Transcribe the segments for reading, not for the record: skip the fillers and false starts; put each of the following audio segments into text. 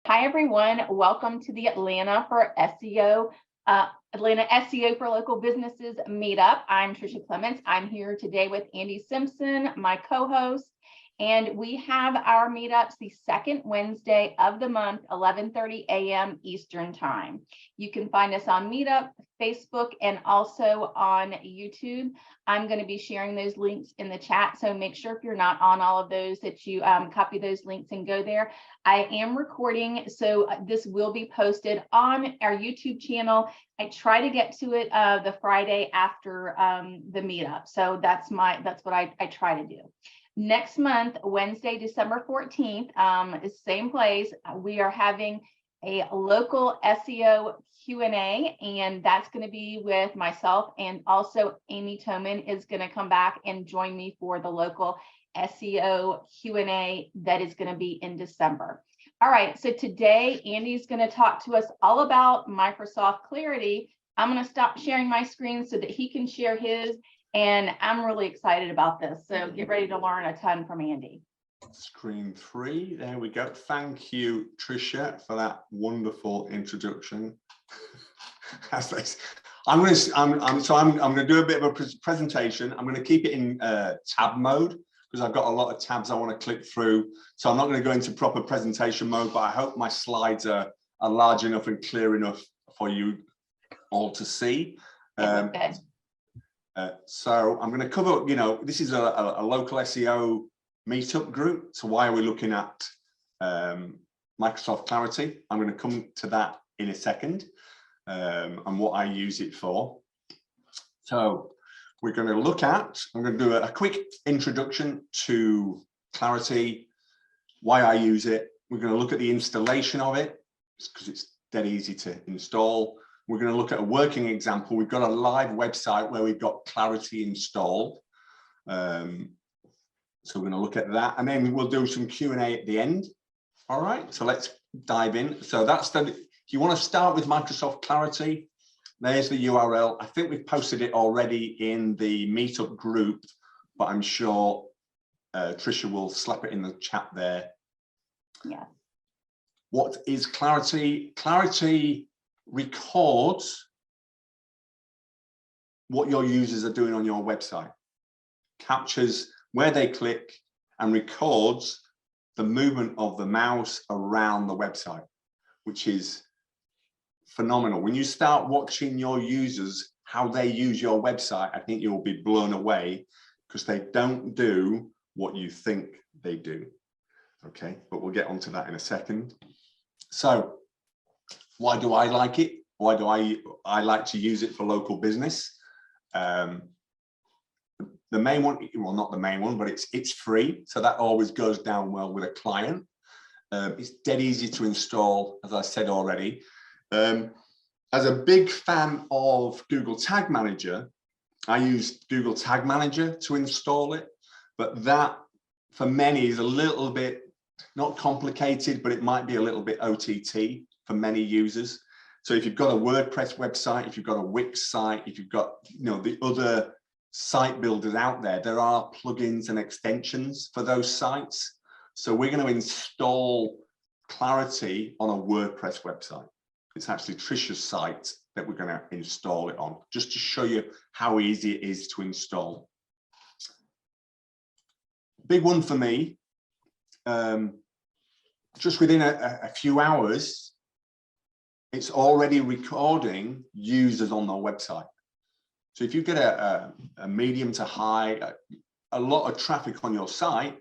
Hi, everyone. Welcome to the Atlanta for SEO, Atlanta SEO for Local Businesses meetup. I'm Trisha Clements. I'm here today with Andy Simpson, my co-host, and we have our meetups the second Wednesday of the month, 11:30 a.m. Eastern Time. You can find us on Meetup, Facebook, and also on YouTube. I'm going to be sharing those links in the chat, so make sure if you're not on all of those that you copy those links and go there. I am recording, so this will be posted on our YouTube channel. I try to get to it the Friday after the meetup, so that's what I try to do. Next month, Wednesday, December 14th, same place, we are having a local SEO Q&A, and that's going to be with myself, and also Amy Toman is going to come back and join me for the local SEO Q&A that is going to be in December. All right, so today Andy's going to talk to us all about Microsoft Clarity. I'm going to stop sharing my screen so that he can share his, and I'm really excited about this. So get ready to learn a ton from Andy. Screen 3, there we go. Thank you, Trisha, for that wonderful introduction. I'm going to do a bit of a presentation. I'm going to keep it in tab mode because I've got a lot of tabs I want to click through. So I'm not going to go into proper presentation mode, but I hope my slides are large enough and clear enough for you all to see. So I'm going to cover, this is a local SEO meetup group. So why are we looking at Microsoft Clarity? I'm going to come to that in a second and what I use it for. So we're going to look at, I'm going to do a quick introduction to Clarity, why I use it. We're going to look at the installation of it because it's dead easy to install. We're going to look at a working example. We've got a live website where we've got Clarity installed. So we're going to look at that, and then we'll do some Q&A at the end. All right, so let's dive in. So that's if you want to start with Microsoft Clarity, there's the URL. I think we've posted it already in the meetup group, but I'm sure Trisha will slap it in the chat there. Yeah. What is Clarity? Clarity records what your users are doing on your website, captures where they click and records the movement of the mouse around the website, which is phenomenal. When you start watching your users, how they use your website, I think you'll be blown away because they don't do what you think they do. Okay, but we'll get onto that in a second. So why do I like it? Why do I like to use it for local business? The main one, well, not the main one, but it's free. So that always goes down well with a client. It's dead easy to install, as I said already. As a big fan of Google Tag Manager, I use Google Tag Manager to install it, but that for many is a little bit, not complicated, but it might be a little bit OTT for many users. So if you've got a WordPress website, if you've got a Wix site, if you've got, the other site builders out there, there are plugins and extensions for those sites. So we're going to install Clarity on a WordPress website. It's actually Trisha's site that we're going to install it on, just to show you how easy it is to install. Big one for me, just within a few hours, it's already recording users on their website. So if you get a medium to high, a lot of traffic on your site,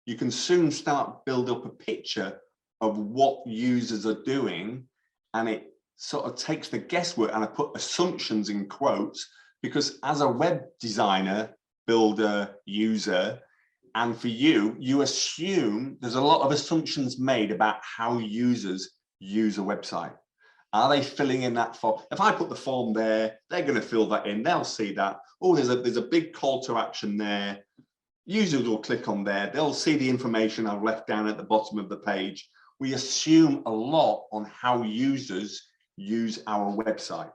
you can soon start build up a picture of what users are doing, and it sort of takes the guesswork, and I put assumptions in quotes, because as a web designer, builder, user, and for you, you assume there's a lot of assumptions made about how users use a website. Are they filling in that form? If I put the form there, they're going to fill that in. They'll see that. Oh, there's a big call to action there. Users will click on there. They'll see the information I've left down at the bottom of the page. We assume a lot on how users use our website.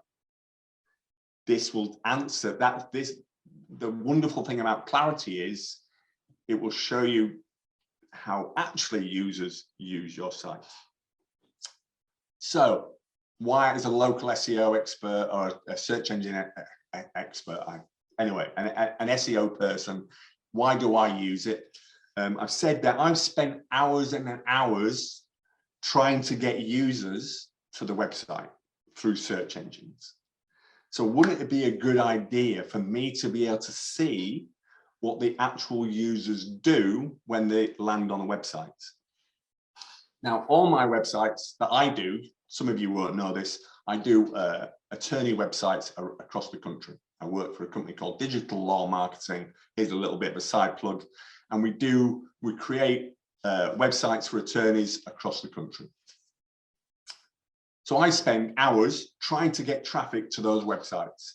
This will answer that. The wonderful thing about Clarity is it will show you how actually users use your site. So why, as a local SEO expert or a search engine expert, anyway, an SEO person, why do I use it? I've said that I've spent hours and hours trying to get users to the website through search engines. So wouldn't it be a good idea for me to be able to see what the actual users do when they land on a website? Now, all my websites that I do, some of you won't know this, I do attorney websites across the country. I work for a company called Digital Law Marketing. Here's a little bit of a side plug. And we create websites for attorneys across the country. So I spend hours trying to get traffic to those websites.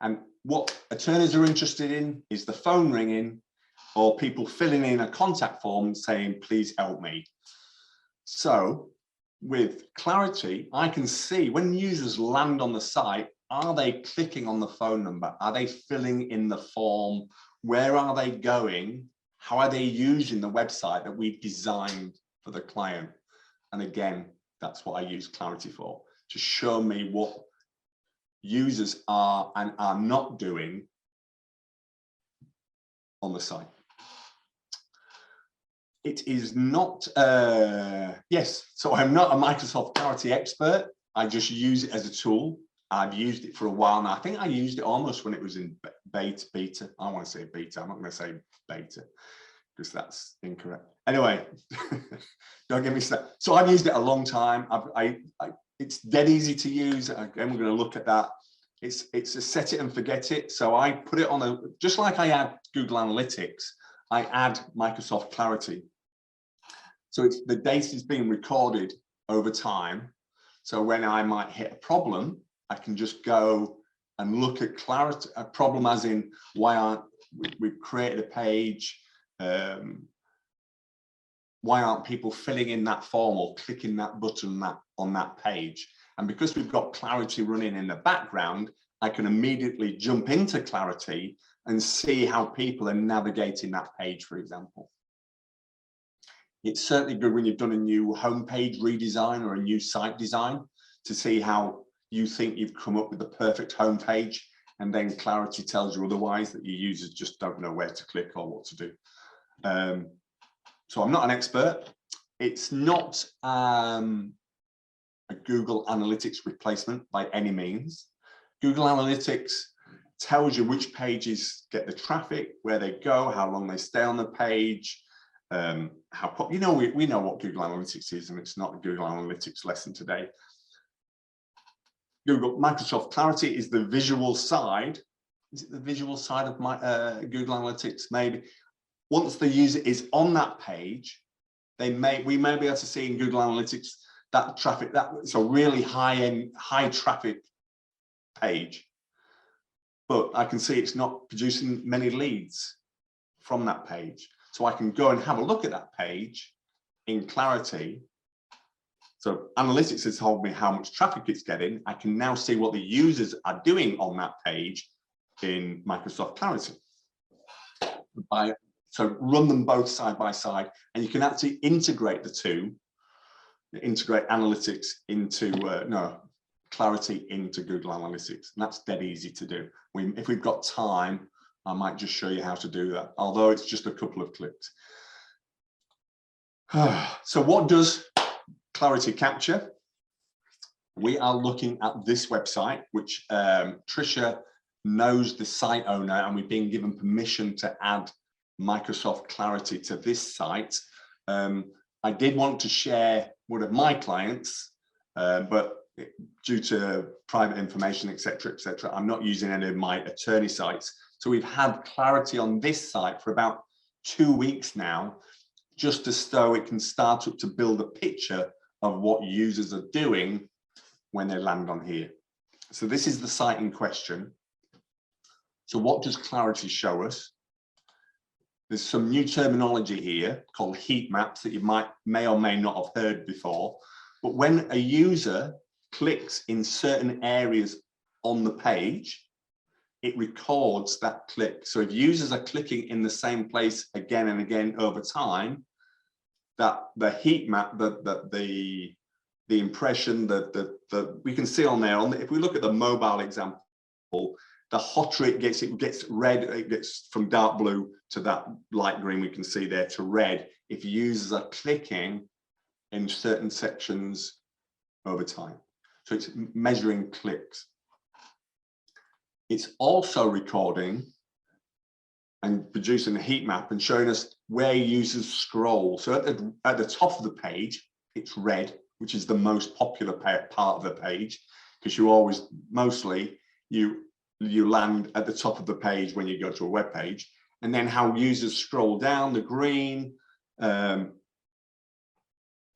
And what attorneys are interested in is the phone ringing or people filling in a contact form saying, please help me. So with Clarity, I can see when users land on the site, are they clicking on the phone number? Are they filling in the form? Where are they going? How are they using the website that we've designed for the client? And again, that's what I use Clarity for, to show me what users are and are not doing on the site. It is not, yes, so I'm not a Microsoft Clarity expert. I just use it as a tool. I've used it for a while now. I think I used it almost when it was in beta. I want to say beta. I'm not going to say beta because that's incorrect. Anyway, don't get me started. So I've used it a long time. It's dead easy to use. Again, we're going to look at that. It's a set it and forget it. So I put it on just like I add Google Analytics, I add Microsoft Clarity. So the data is being recorded over time. So when I might hit a problem, I can just go and look at Clarity, a problem as in we've created a page, why aren't people filling in that form or clicking that button on that page? And because we've got Clarity running in the background, I can immediately jump into Clarity and see how people are navigating that page, for example. It's certainly good when you've done a new homepage redesign or a new site design to see how you think you've come up with the perfect homepage, and then Clarity tells you otherwise, that your users just don't know where to click or what to do. So I'm not an expert. It's not a Google Analytics replacement by any means. Google Analytics tells you which pages get the traffic, where they go, how long they stay on the page, we know what Google Analytics is, and it's not a Google Analytics lesson today. Microsoft Clarity is the visual side. Is it the visual side of my Google Analytics? Maybe. Once the user is on that page, we may be able to see in Google Analytics that traffic, it's a really high traffic page, but I can see it's not producing many leads from that page. So I can go and have a look at that page in Clarity. So Analytics has told me how much traffic it's getting. I can now see what the users are doing on that page in Microsoft Clarity. So run them both side by side, and you can actually integrate the two, integrate Analytics into, Clarity into Google Analytics. And that's dead easy to do. If we've got time, I might just show you how to do that, although it's just a couple of clicks. So what does Clarity capture? We are looking at this website, which Tricia knows the site owner, and we've been given permission to add Microsoft Clarity to this site. I did want to share one of my clients, but due to private information, etc., I'm not using any of my attorney sites. So we've had Clarity on this site for about 2 weeks now, just as so it can start up to build a picture of what users are doing when they land on here. So this is the site in question. So what does Clarity show us? There's some new terminology here called heat maps that you may or may not have heard before. But when a user clicks in certain areas on the page, it records that click. So if users are clicking in the same place again and again over time, that the heat map, the the impression that we can see on there. If we look at the mobile example, the hotter it gets red, it gets from dark blue to that light green we can see there to red if users are clicking in certain sections over time. So it's measuring clicks. It's also recording and producing a heat map and showing us where users scroll. So at the top of the page, it's red, which is the most popular part of the page, because you always, mostly, you land at the top of the page when you go to a web page. And then how users scroll down, the green, probably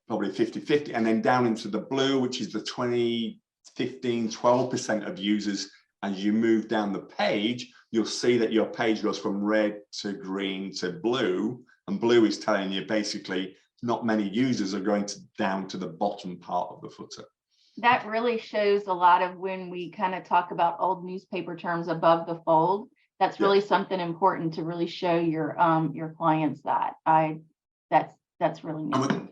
50-50, and then down into the blue, which is the 20, 15, 12% of users. As you move down the page, you'll see that your page goes from red to green to blue, and blue is telling you basically not many users are going down to the bottom part of the footer. That really shows a lot of when we kind of talk about old newspaper terms, above the fold. That's really something important to really show your clients that. That's really neat.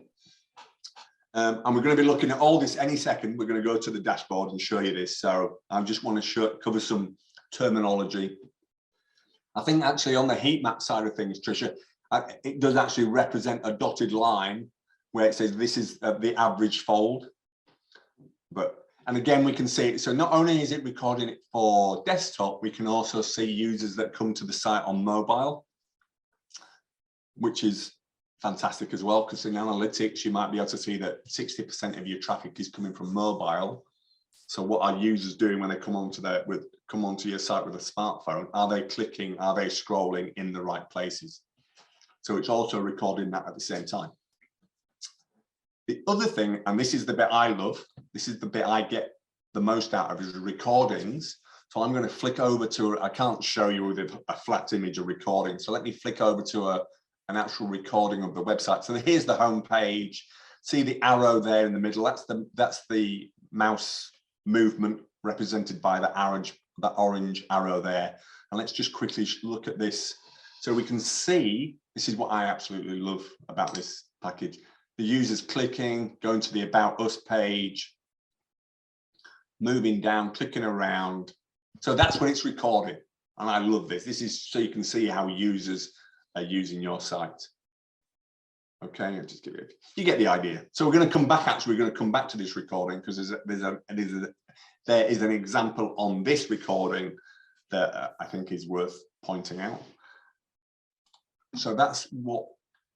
And we're going to be looking at all this any second. We're going to go to the dashboard and show you this. So I just want to cover some terminology. I think actually on the heat map side of things, Tricia, it does actually represent a dotted line where it says this is the average fold. And again, we can see it. So not only is it recording it for desktop, we can also see users that come to the site on mobile, which is fantastic as well, because in analytics, you might be able to see that 60% of your traffic is coming from mobile. So what are users doing when they come onto your site with a smartphone? Are they clicking? Are they scrolling in the right places? So it's also recording that at the same time. The other thing, and this is the bit I love, this is the bit I get the most out of, is recordings. So I'm going to flick over to, I can't show you with a flat image of recording. So let me flick over to an actual recording of the website. So here's the home page. See the arrow there in the middle? That's the mouse movement represented by the orange arrow there. And let's just quickly look at this. So we can see, this is what I absolutely love about this package. The users clicking, going to the About Us page, moving down, clicking around. So that's when it's recording. And I love this. This is so you can see how users are using your site. Okay, I'll just give it, you get the idea. So we're going to come back, actually, we're going to come back to this recording because there is an example on this recording that I think is worth pointing out. So that's what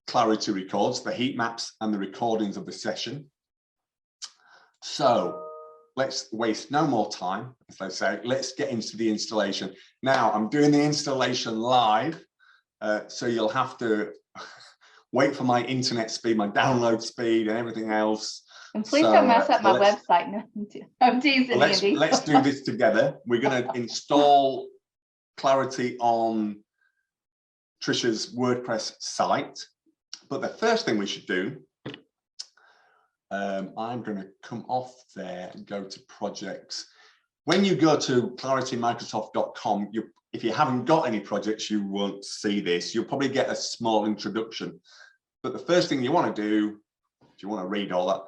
Clarity records, the heat maps and the recordings of the session. So let's waste no more time, as they say. Let's get into the installation. Now, I'm doing the installation live, so you'll have to wait for my internet speed, my download speed and everything else. And please don't mess up my website. No, I'm teasing, Andy. Let's do this together. We're going to install Clarity on Tricia's WordPress site. But the first thing we should do, I'm going to come off there and go to projects. When you go to claritymicrosoft.com, if you haven't got any projects, you won't see this. You'll probably get a small introduction. But the first thing you want to do, if you want to read all that,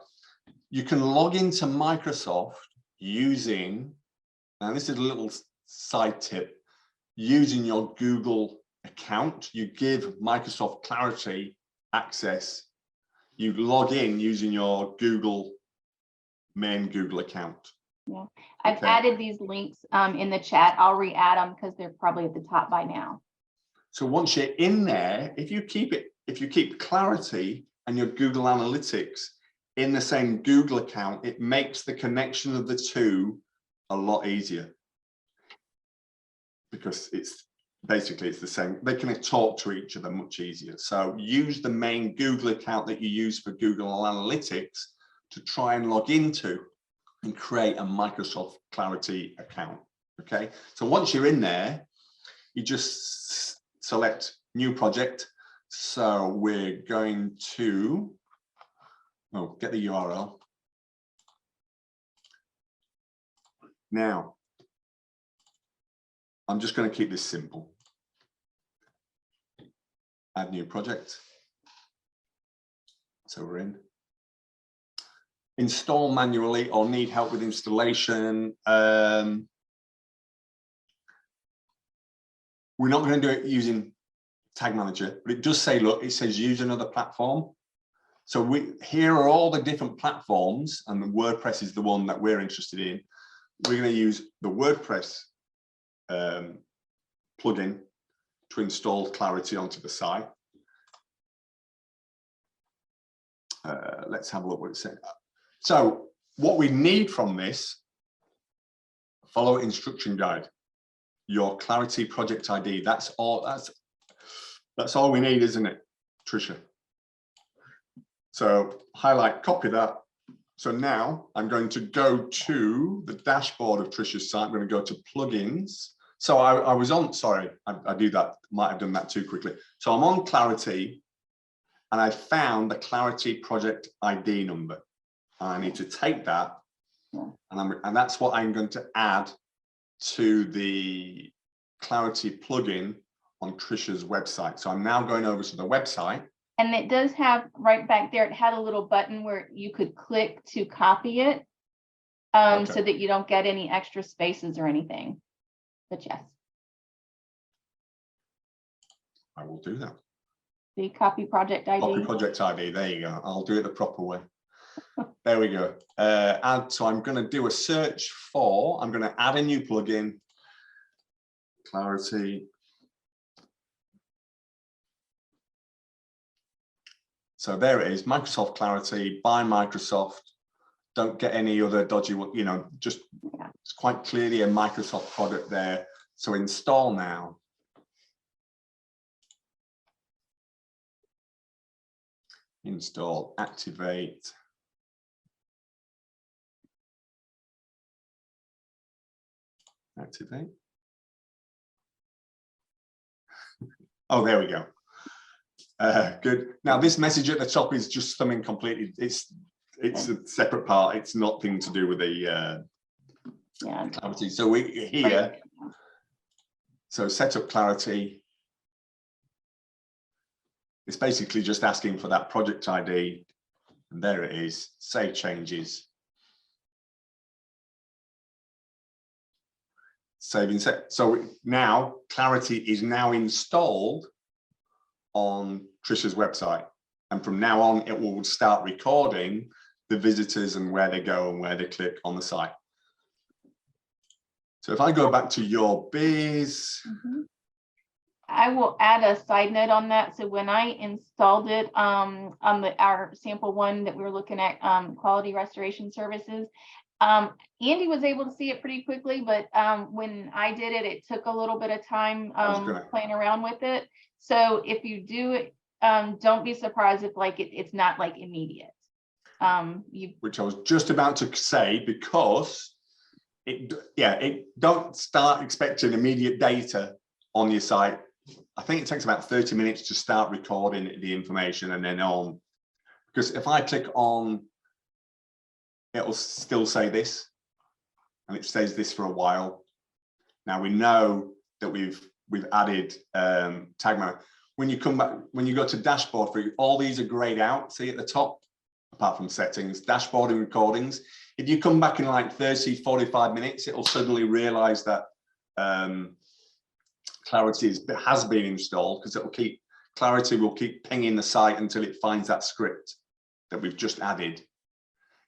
you can log into Microsoft using, and this is a little side tip, using your Google account. You give Microsoft Clarity access. You log in using your main Google account. Yeah, I've added these links in the chat. I'll re-add them because they're probably at the top by now. So once you're in there, if you keep Clarity and your Google Analytics in the same Google account, it makes the connection of the two a lot easier, because it's basically the same. They can talk to each other much easier. So use the main Google account that you use for Google Analytics to try and log into and create a Microsoft Clarity account. Okay, so once you're in there, you just select new project. So we're going to get the URL. Now, I'm just going to keep this simple. Add new project. So we're in. install manually or need help with installation, we're not going to do it using Tag Manager, but it does say, look, it says use another platform. So here are all the different platforms, and the WordPress is the one that we're interested in. We're going to use the WordPress plugin to install Clarity onto the site. Let's have a look what it's saying. So what we need from this, follow instruction guide, your Clarity project ID. That's all we need, isn't it, Tricia? So highlight, copy that. So now I'm going to go to the dashboard of Tricia's site. I'm going to go to plugins. So I was on, sorry, I do that, might have done that too quickly. So I'm on Clarity, and I found the Clarity project ID number. I need to take that, and that's what I'm going to add to the Clarity plugin on Tricia's website. So I'm now going over to the website. And it does have right back there, it had a little button where you could click to copy it, Okay. so that you don't get any extra spaces or anything. But yes, I will do that. the copy project ID. Copy project ID, there you go. I'll do it the proper way. There we go. So I'm going to do a search for, I'm going to add a new plugin, Clarity. So there it is, Microsoft Clarity by Microsoft. Don't get any other dodgy, you know, just it's quite clearly a Microsoft product there. So install now. Install, activate. Activate. Oh, there we go. Good. Now this message at the top is just something completely, it's a separate part. It's nothing to do with the Clarity. So we here, so set up Clarity. It's basically just asking for that project ID, and there it is. Save changes. Saving set. So now Clarity is now installed on Tricia's website, and from now on it will start recording the visitors and where they go and where they click on the site. So if I go back to your biz, I will add a side note on that. So when I installed it on our sample one that we were looking at, quality restoration services, Andy was able to see it pretty quickly, but when I did it, it took a little bit of time playing around with it. So if you do it, don't be surprised if like it's not like immediate. Which I was just about to say, because don't start expecting immediate data on your site. I think it takes about 30 minutes to start recording the information and then on, because if I click on, it will still say this, and it says this for a while. Now we know that we've added Tag Manager. When you come back, when you go to dashboard, for all these are grayed out, see at the top, apart from settings, dashboard and recordings. If you come back in like 30, 45 minutes, it will suddenly realize that Clarity has been installed, because Clarity will keep pinging the site until it finds that script that we've just added.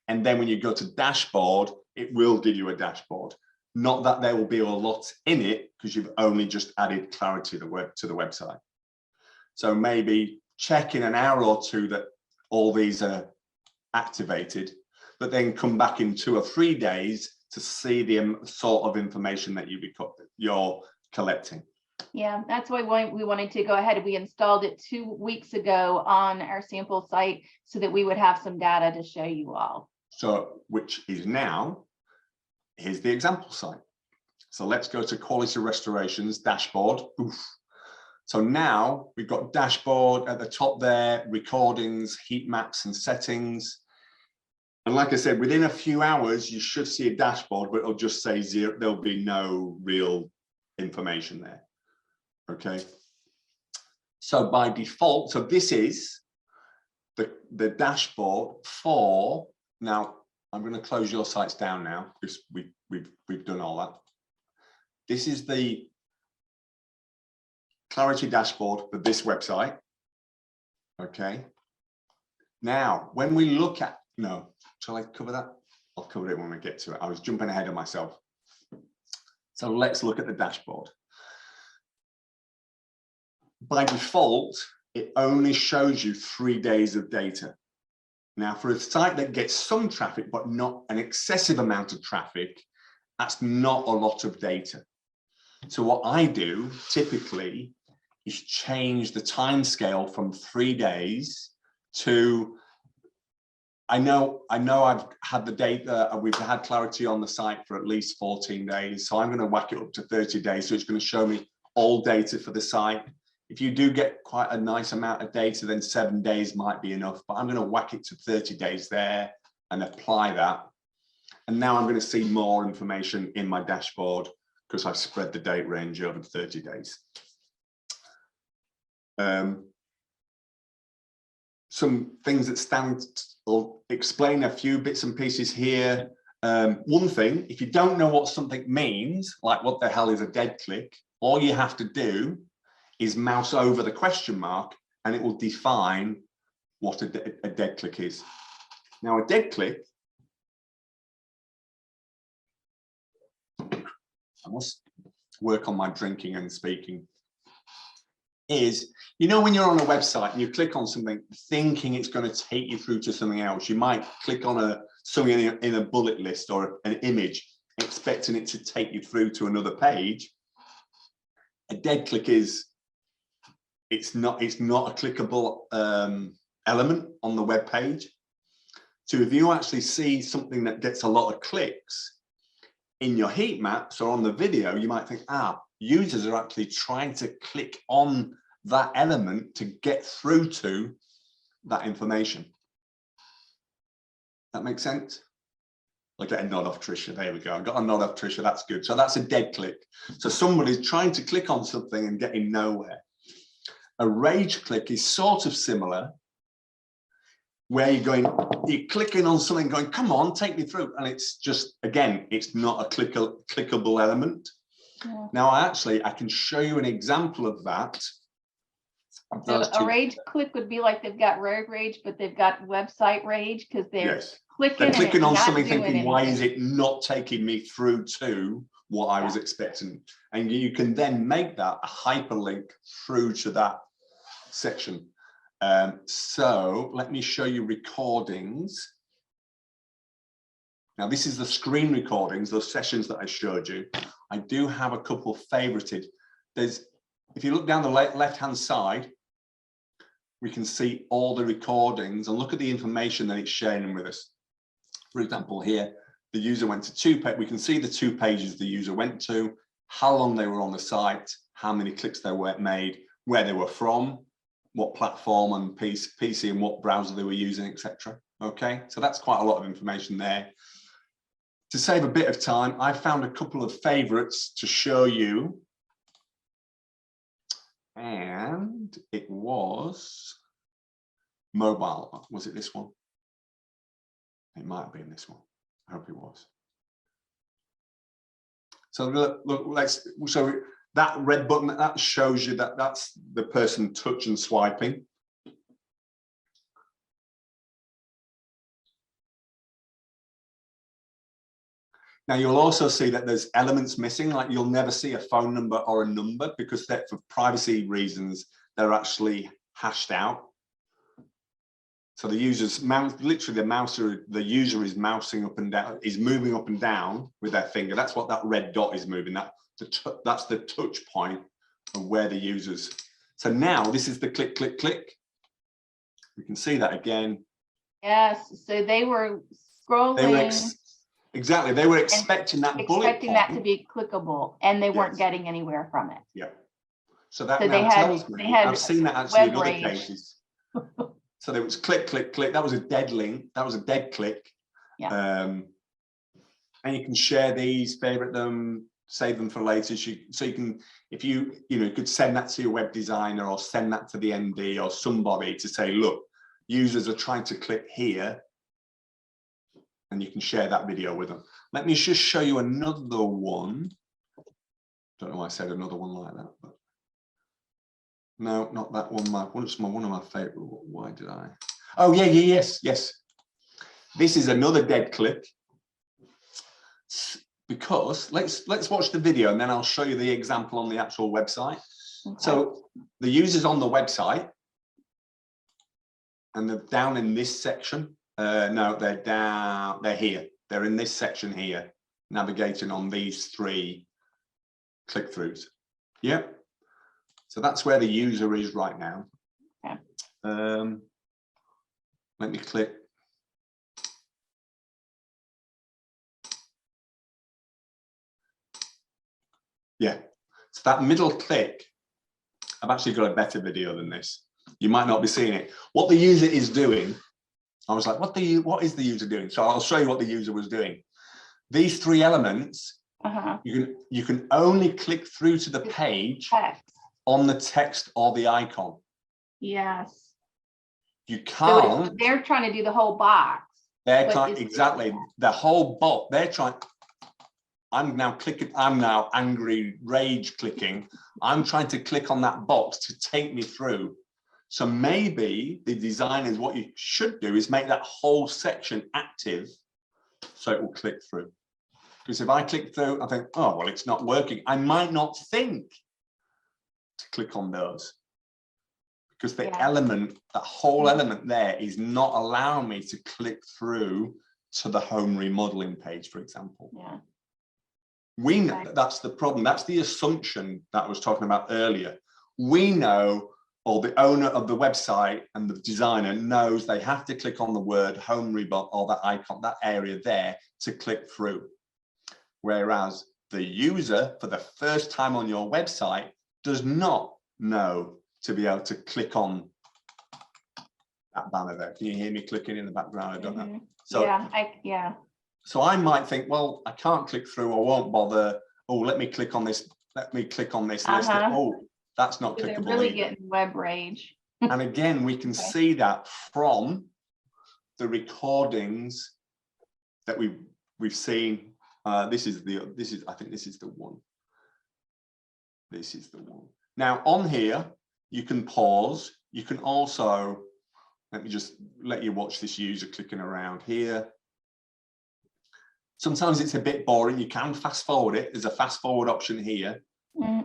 And then when you go to dashboard, it will give you a dashboard. Not that there will be a lot in it, because you've only just added Clarity to the website. So maybe check in an hour or two that all these are activated, but then come back in 2 or 3 days to see the sort of information that you're collecting. Yeah, that's why we wanted to go ahead. We installed it 2 weeks ago on our sample site so that we would have some data to show you all. So, which is now, here's the example site. So let's go to quality restorations dashboard. Oof. So now we've got dashboard at the top there, recordings, heat maps and settings. And like I said, within a few hours, you should see a dashboard, but it'll just say 0. There'll be no real information there. Okay. So by default, so this is the dashboard for Now I'm going to close your sites down now because we've done all that. This is the Clarity dashboard for this website. Okay. Now, when we look at, no, shall I cover that? I'll cover it when we get to it. I was jumping ahead of myself. So let's look at the dashboard. By default, it only shows you 3 days of data. Now, for a site that gets some traffic, but not an excessive amount of traffic, that's not a lot of data. So what I do typically is change the time scale from 3 days to, I know I've had the data, we've had Clarity on the site for at least 14 days. So I'm going to whack it up to 30 days. So it's going to show me all data for the site. If you do get quite a nice amount of data, then 7 days might be enough, but I'm going to whack it to 30 days there and apply that. And now I'm going to see more information in my dashboard because I've spread the date range over 30 days. Some things that stand, I'll explain a few bits and pieces here. One thing, if you don't know what something means, like what the hell is a dead click, all you have to do is mouse over the question mark and it will define what a dead click is. Now, a dead click, I must work on my drinking and speaking, is, you know, when you're on a website and you click on something thinking it's going to take you through to something else, you might click on something in a bullet list or an image, expecting it to take you through to another page. A dead click is, it's not a clickable element on the web page. So if you actually see something that gets a lot of clicks in your heat maps or on the video, you might think, users are actually trying to click on that element to get through to that information. That makes sense? I get a nod off Tricia. There we go. I got a nod off Tricia. That's good. So that's a dead click. So somebody's trying to click on something and getting nowhere. A rage click is sort of similar, where you're clicking on something going, come on, take me through. And it's just, again, it's not a clickable element. Yeah. Now, I can show you an example of that. So a rage click would be like they've got road rage, but they've got website rage because they're clicking on something thinking, why is it not taking me through to what I was expecting? And you can then make that a hyperlink through to that section. So let me show you recordings. Now, this is the screen recordings, those sessions that I showed you. I do have a couple favorited. If you look down the left-hand side, we can see all the recordings and look at the information that it's sharing with us. For example, here, the user went to 2 pages. We can see the 2 pages the user went to, how long they were on the site, how many clicks they were made, where they were from, what platform and PC and what browser they were using, etc. Okay, so that's quite a lot of information there. To save a bit of time, I found a couple of favorites to show you. And it was mobile. Was it this one? It might have been this one. I hope it was. So look, so that red button, that shows you that that's the person touch and swiping. Now, you'll also see that there's elements missing, like you'll never see a phone number or a number because that, for privacy reasons, they're actually hashed out. So the user's literally the user is mousing up and down, is moving up and down with their finger. That's what that red dot is moving. That's the touch point of where the users. So now this is the click, click, click. You can see that again. Yes. So they were scrolling. Exactly, they were expecting that bullet point. Expecting that to be clickable, and they weren't getting anywhere from it. Yeah. So that now tells me, I've seen that actually in other cases. So there was click, click, click. That was a dead link. That was a dead click. Yeah. And you can share these, favorite them, save them for later. So you can, if you could send that to your web designer or send that to the MD or somebody to say, look, users are trying to click here. and you can share that video with them. Let me just show you another one. Don't know why I said another one like that, but no, not that one. One of my favorite. Why did I? Oh yeah, yes. This is another dead click. Because let's watch the video and then I'll show you the example on the actual website. Okay. So the user's on the website and they're down in this section. No, they're here. They're in this section here, navigating on these 3 click-throughs. Yep. So that's where the user is right now. Okay. Let me click. Yeah, so that middle click, I've actually got a better video than this. You might not be seeing it. What the user is doing, I was like, what is the user doing? So I'll show you what the user was doing. These 3 elements, you can only click through to the page on the text or the icon. Yes. You can't. So they're trying to do the whole box. They're trying, exactly, the whole box. They're trying. I'm now clicking, I'm now angry, rage clicking. I'm trying to click on that box to take me through. So maybe the designers, what you should do is make that whole section active so it will click through. Because if I click through, I think, oh, well, it's not working. I might not think to click on those. Because the element, that whole element there is not allowing me to click through to the home remodeling page, for example. Yeah. We know that's the problem. That's the assumption that I was talking about earlier. We know, or the owner of the website and the designer knows they have to click on the word home remodel or that icon, that area there to click through. Whereas the user, for the first time on your website, does not know to be able to click on that banner there. Can you hear me clicking in the background? I don't know. So yeah. So I might think, well, I can't click through, I won't bother. Oh, let me click on this. Let me click on this list. Oh, that's not clickable. They're really getting web rage. And again, we can see that from the recordings that we've seen. I think this is the one. This is the one. Now on here, you can pause. You can also, let me just let you watch this user clicking around here. Sometimes it's a bit boring. You can fast forward it. There's a fast forward option here.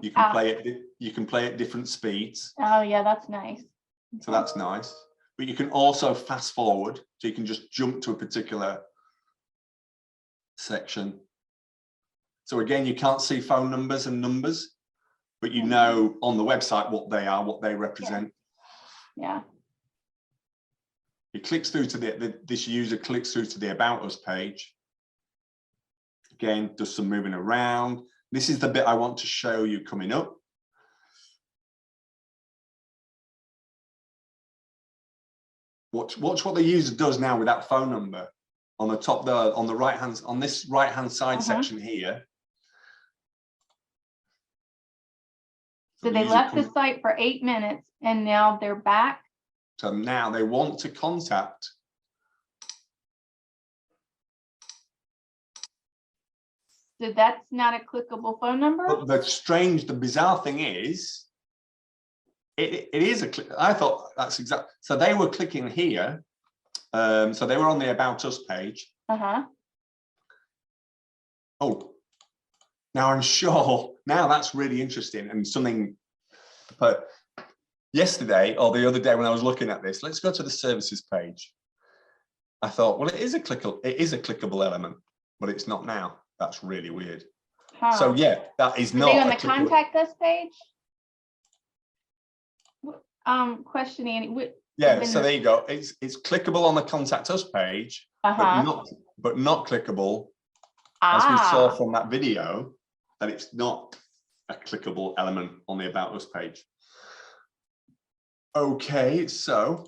You can play it. You can play at different speeds. Oh yeah, that's nice. So that's nice. But you can also fast forward. So you can just jump to a particular section. So again, you can't see phone numbers and numbers, but you know on the website what they are, what they represent. Yeah. It clicks through to this user clicks through to the About Us page. Again, does some moving around. This is the bit I want to show you coming up. Watch what the user does now with that phone number on the top there, on the right hand, on this right hand side section here. So they left the site for 8 minutes and now they're back. So now they want to contact. So that's not a clickable phone number? But the bizarre thing is, it is a click. I thought that's exact. So they were clicking here. So they were on the About Us page. Oh, now I'm sure, now that's really interesting and something, but yesterday or the other day when I was looking at this, let's go to the services page. I thought, well, it is a clickable element, but it's not now. That's really weird. So yeah, that is not on the contact us page. Question, Andy. Yeah, so there you go. It's clickable on the contact us page, but not clickable, as we saw from that video, that it's not a clickable element on the About Us page. Okay, so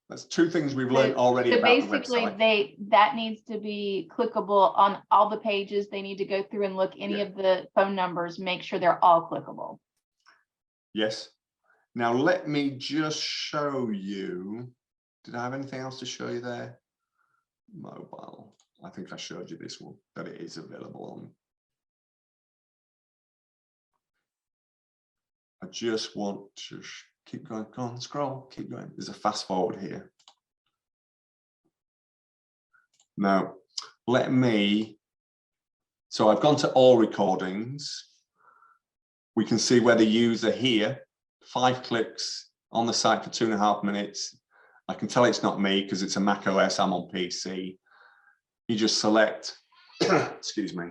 that's 2 things we've learned already about the website. So basically, that needs to be clickable on all the pages. They need to go through and look any of the phone numbers, make sure they're all clickable. Yes. Now let me just show you. Did I have anything else to show you there? Mobile. think I showed you this one, that it is available on. I just want to keep going, go on, scroll, keep going. There's a fast forward here. Now, so I've gone to all recordings. We can see where the user here, 5 clicks on the site for 2.5 minutes. I can tell it's not me because it's a Mac OS, I'm on PC. You just select, excuse me,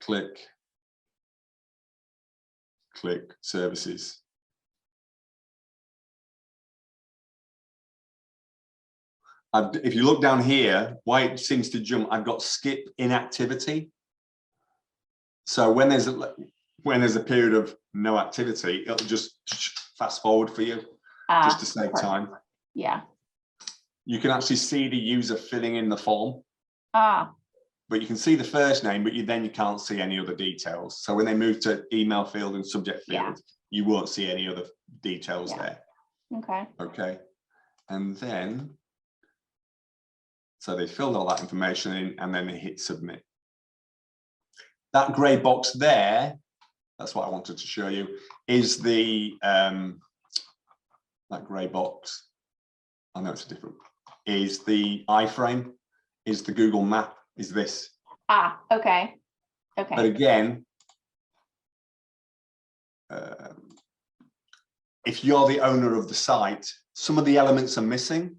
click services. If you look down here, why it seems to jump, I've got skip inactivity. So when there's a period of no activity, it'll just fast forward for you, just to save time. Yeah. You can actually see the user filling in the form. But you can see the first name, but you can't see any other details. So when they move to email field and subject field, you won't see any other details there. Okay. Okay. And then, so they filled all that information in and then they hit submit. That gray box there, that's what I wanted to show you, is the, that gray box, I know it's different, is the iframe, is the Google map, is this. Okay. Okay. But again, if you're the owner of the site, some of the elements are missing,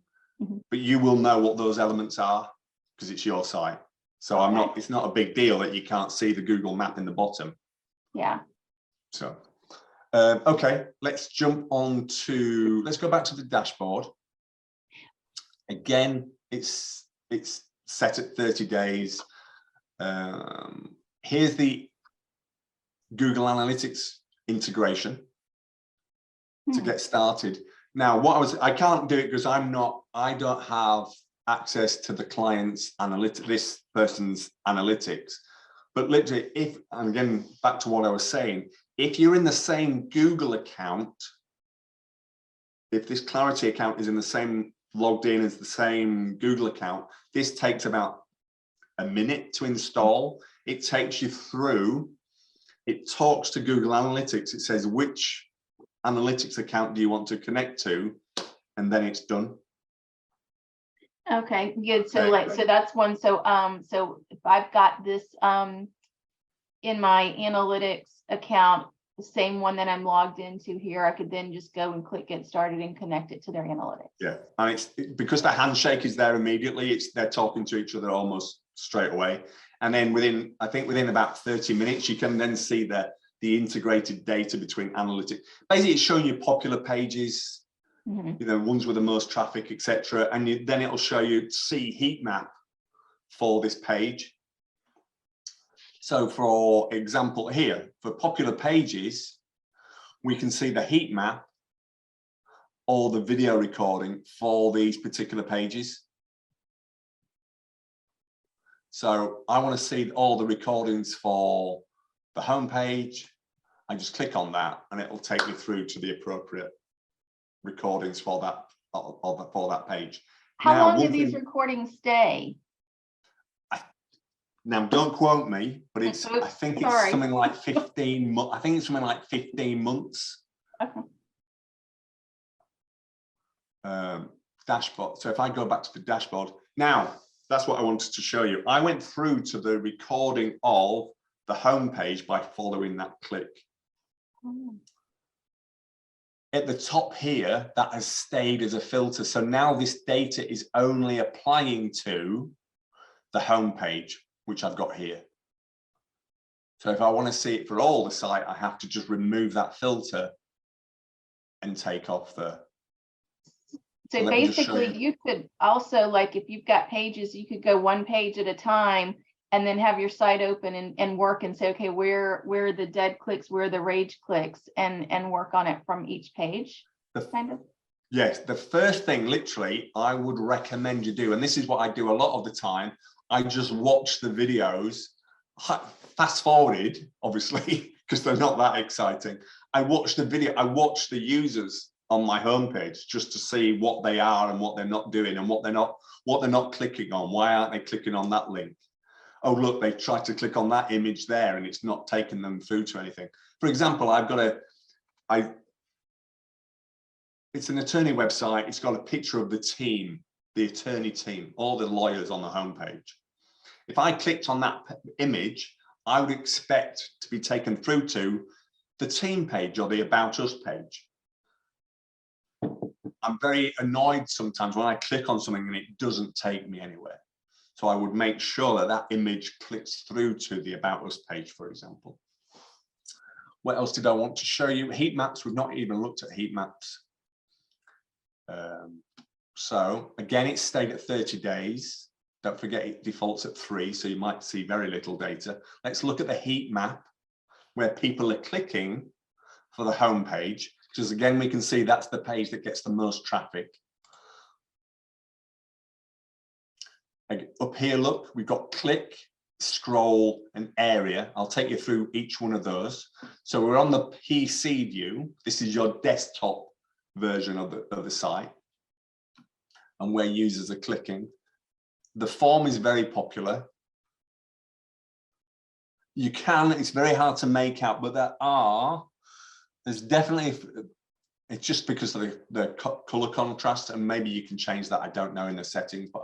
but you will know what those elements are because it's your site. So it's not a big deal that you can't see the Google map in the bottom. Yeah. So, okay, let's jump on to, let's go back to the dashboard. Again, it's set at 30 days. Here's the Google Analytics integration to get started. Now, I can't do it because I don't have access to the client's analytics, this person's analytics. But literally, and again, back to what I was saying, if you're in the same Google account, if this Clarity account is in the same logged in as the same Google account, this takes about a minute to install. It takes you through, it talks to Google Analytics. It says, which analytics account do you want to connect to? And then it's done. Okay, good. So so that's one. So so if I've got this in my analytics account, the same one that I'm logged into here, I could then just go and click get started and connect it to their analytics. Yeah, and it's because the handshake is there immediately, they're talking to each other almost straight away. And then I think within about 30 minutes, you can then see the integrated data between analytics. Basically, it's showing you popular pages, you know, ones with the most traffic, etc. And then it'll show you see heat map for this page. So for example here, for popular pages, we can see the heat map or the video recording for these particular pages. So I want to see all the recordings for the home page. I just click on that and it will take me through to the appropriate recordings for that page. How long do these recordings stay? Now, don't quote me, but I think it's something like 15 months. I think it's something like 15 months. Okay. Dashboard. So if I go back to the dashboard, now that's what I wanted to show you. I went through to the recording of the home page by following that click. At the top here, that has stayed as a filter. So now this data is only applying to the home page, which I've got here. So if I want to see it for all the site, I have to just remove that filter and take off the. So basically you could also, like, if you've got pages, you could go one page at a time and then have your site open and work and say, okay, where are the dead clicks, where are the rage clicks, and work on it from each page, kind of? Yes, the first thing literally I would recommend you do, and this is what I do a lot of the time, I just watch the videos, fast forwarded, obviously, because they're not that exciting. I watch the video, I watch the users on my homepage just to see what they are and what they're not doing and what they're not clicking on. Why aren't they clicking on that link? Oh, look, they tried to click on that image there and it's not taking them through to anything. For example, it's an attorney website. It's got a picture of the team, the attorney team, all the lawyers on the homepage. If I clicked on that image, I would expect to be taken through to the team page or the About Us page. I'm very annoyed sometimes when I click on something and it doesn't take me anywhere. So I would make sure that that image clicks through to the About Us page, for example. What else did I want to show you? Heat maps. We've not even looked at heat maps. So again, it stayed at 30 days. Don't forget it defaults at 3, so you might see very little data. Let's look at the heat map where people are clicking for the home page, because again, we can see that's the page that gets the most traffic. Up here, look, we've got click, scroll, and area. I'll take you through each one of those. So we're on the PC view. This is your desktop version of the site, and where users are clicking. The form is very popular. It's very hard to make out, but there's definitely, it's just because of the color contrast, and maybe you can change that. I don't know in the settings, but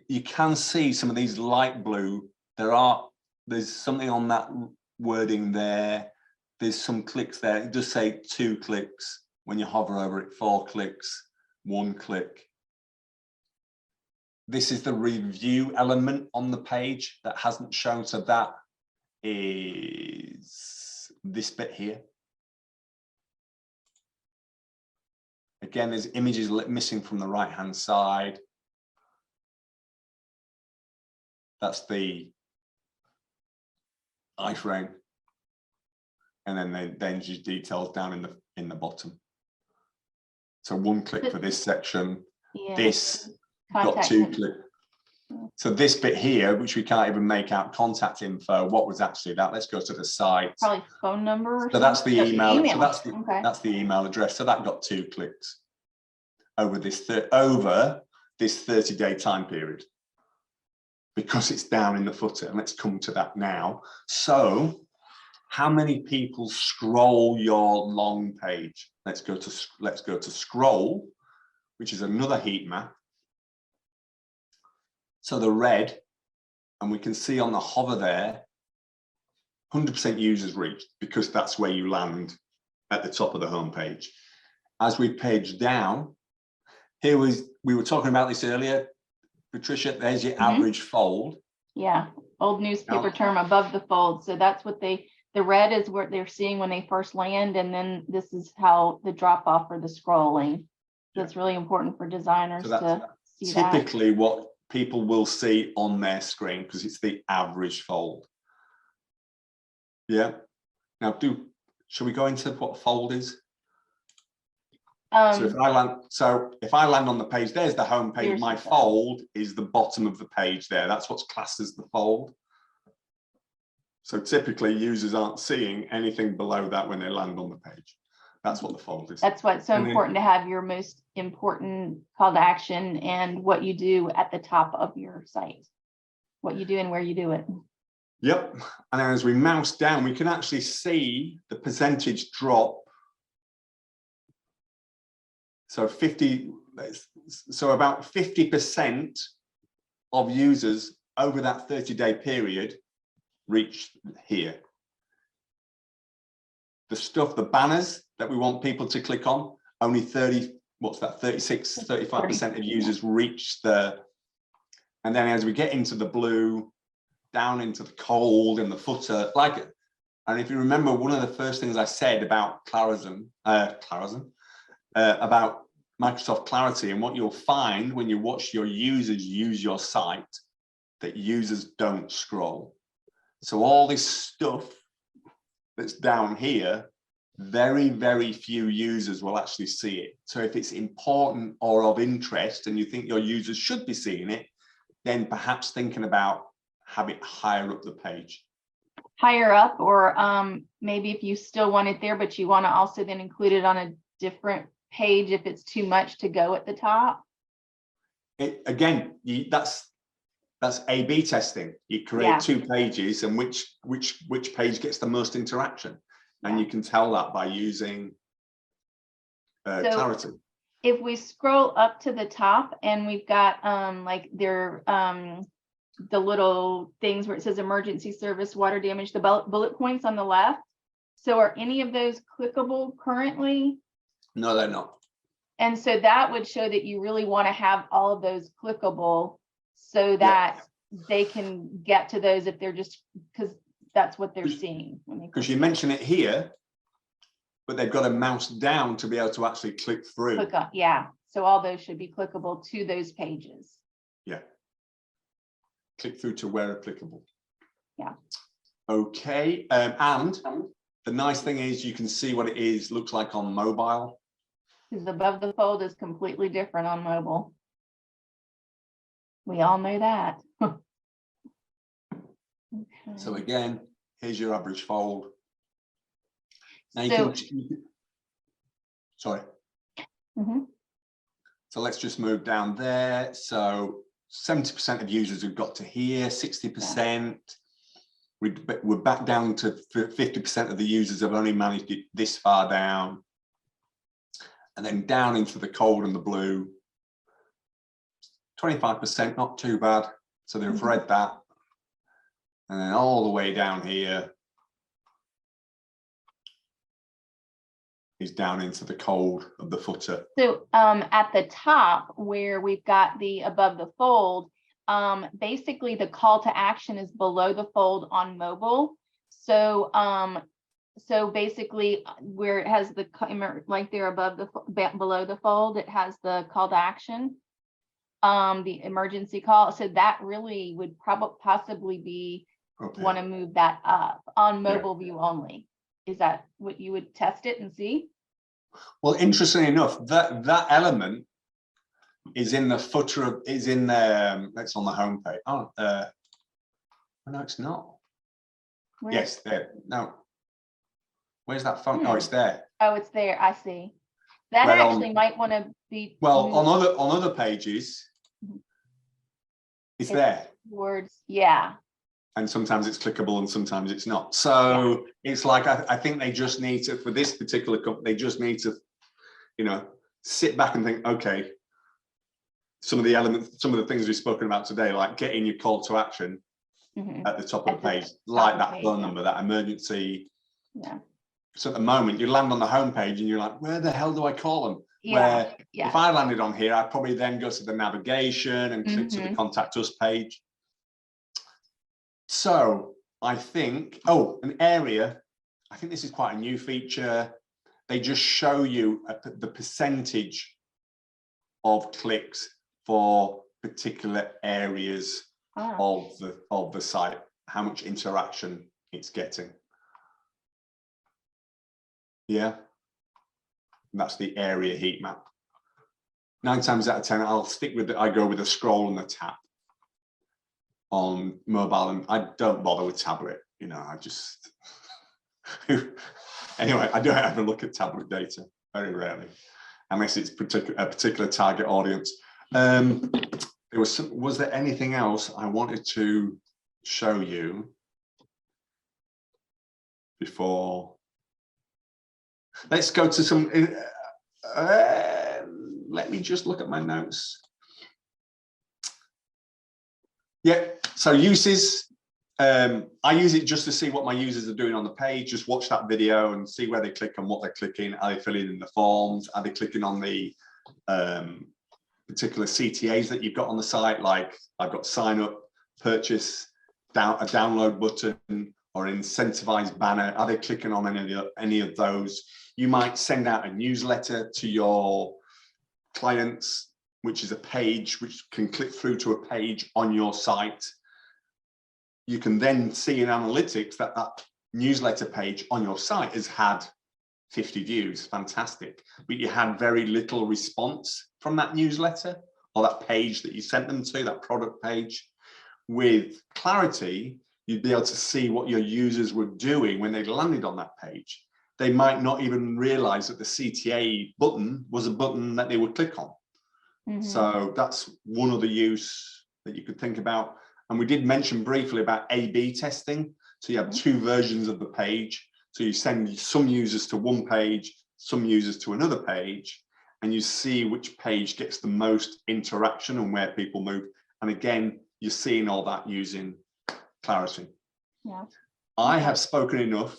you can see some of these light blue. There's something on that wording there. There's some clicks there. It does say 2 clicks. When you hover over it, 4 clicks, 1 click. This is the review element on the page that hasn't shown. So that is this bit here. Again, there's images missing from the right-hand side. That's the iframe. And then there's details down in the bottom. So 1 click for this section. Yeah. This got 2 clicks. So this bit here, which we can't even make out, contact info, what was actually that? Let's go to the site. Probably phone number. So that's the email. So Okay. that's the email address. So that got 2 clicks over this 30-day time period, because it's down in the footer. And let's come to that now. So how many people scroll your long page? Let's go to scroll, which is another heat map. So the red, and we can see on the hover there, 100% users reached, because that's where you land at the top of the home page. As we page down, we were talking about this earlier, Patricia, there's your average fold. Yeah, old newspaper term, above the fold. So that's what the red is what they're seeing when they first land, and then this is how the drop off or the scrolling. So it's really important for designers to see that. Typically what people will see on their screen, because it's the average fold. Yeah. Now, shall we go into what fold is? So if I land on the page, there's the home page. My fold is the bottom of the page there. That's what's classed as the fold. So typically users aren't seeing anything below that when they land on the page. That's what the fold is. That's why it's so important to have your most important call to action and what you do at the top of your site, what you do and where you do it. Yep. And then as we mouse down, we can actually see the percentage drop. So about 50% of users over that 30-day period reached here. The stuff, the banners that we want people to click on, only 35% of users reach and then as we get into the blue, down into the cold and the footer, and if you remember, one of the first things I said about about Microsoft Clarity, and what you'll find when you watch your users use your site, that users don't scroll. So all this stuff that's down here, very, very few users will actually see it. So if it's important or of interest and you think your users should be seeing it, then perhaps thinking about having it higher up the page. Higher up, or maybe if you still want it there, but you want to also then include it on a different page if it's too much to go at the top? Again, that's A/B testing. You create Yeah. 2 pages, and which page gets the most interaction, and Yeah. you can tell that by using So Clarity. if we scroll up to the top and we've got like the little things where it says emergency service, water damage, the bullet points on the left. So are any of those clickable currently? No, they're not. And so that would show that you really want to have all of those clickable so that they can get to those if they're just, because that's what they're seeing. Because you mention it here, but they've got to mouse down to be able to actually click through. Click on, yeah. So all those should be clickable to those pages. Yeah. Click through to where applicable. Yeah. Okay. And the nice thing is you can see what it is, looks like on mobile. Because above the fold is completely different on mobile. We all know that. Okay. So again, here's your average fold. Now you So, can, sorry. Mhm. So let's just move down there. So 70% of users have got to here, 60%. We're back down to 50% of the users have only managed it this far down. And then down into the cold and the blue. 25%, not too bad. So they've read that. And then all the way down here is down into the cold of the footer. So at the top where we've got the above the fold, basically the call to action is below the fold on mobile. So so basically where it has the like there above the below the fold, it has the call to action, the emergency call. So that really would probably possibly be want to move that up on mobile view only. Is that what you would test it and see? Well, interestingly enough, that element is in the footer of, is in the, it's on the home page. Oh, no, it's not. Where? Yes, there. No. Where's that phone? Oh, it's there. Oh, it's there. I see. That Well, actually might want to be. Well, on other pages, it's there. Words, yeah. And sometimes it's clickable and sometimes it's not. So it's like, I think they just need to, for this particular company, they just need to, you know, sit back and think, okay, some of the elements, some of the things we've spoken about today, like getting your call to action at the top of the page, like that phone number, that emergency. Yeah. So at the moment you land on the home page and you're like, where the hell do I call them? Yeah. If I landed on here, I'd probably then go to the navigation and click to the contact us page. So I think, oh, an area, I think this is quite a new feature. They just show you the percentage of clicks for particular areas of the site, how much interaction it's getting. Yeah, and that's the area heat map. 9 times out of 10, I'll stick with it. I go with a scroll and a tap on mobile, and I don't bother with tablet. You know, I just anyway, I don't ever look at tablet data, very rarely, unless it's a particular target audience. Was there anything else I wanted to show you before? Let's go to some. Let me just look at my notes. Yeah, so uses. I use it just to see what my users are doing on the page. Just watch that video and see where they click and what they're clicking. Are they filling in the forms? Are they clicking on the particular CTAs that you've got on the site? Like I've got sign up, purchase, a download button, or an incentivized banner. Are they clicking on any of those? You might send out a newsletter to your clients, which is a page which can click through to a page on your site. You can then see in analytics that that newsletter page on your site has had 50 views. Fantastic. But you had very little response from that newsletter or that page that you sent them to, that product page. With Clarity, you'd be able to see what your users were doing when they landed on that page. they might not even realize that the CTA button was a button that they would click on. So that's one other use that you could think about. And we did mention briefly about A/B testing. So you have two versions of the page. So you send some users to one page, some users to another page, and you see which page gets the most interaction and where people move. And again, you're seeing all that using Clarity. Yeah. I have spoken enough.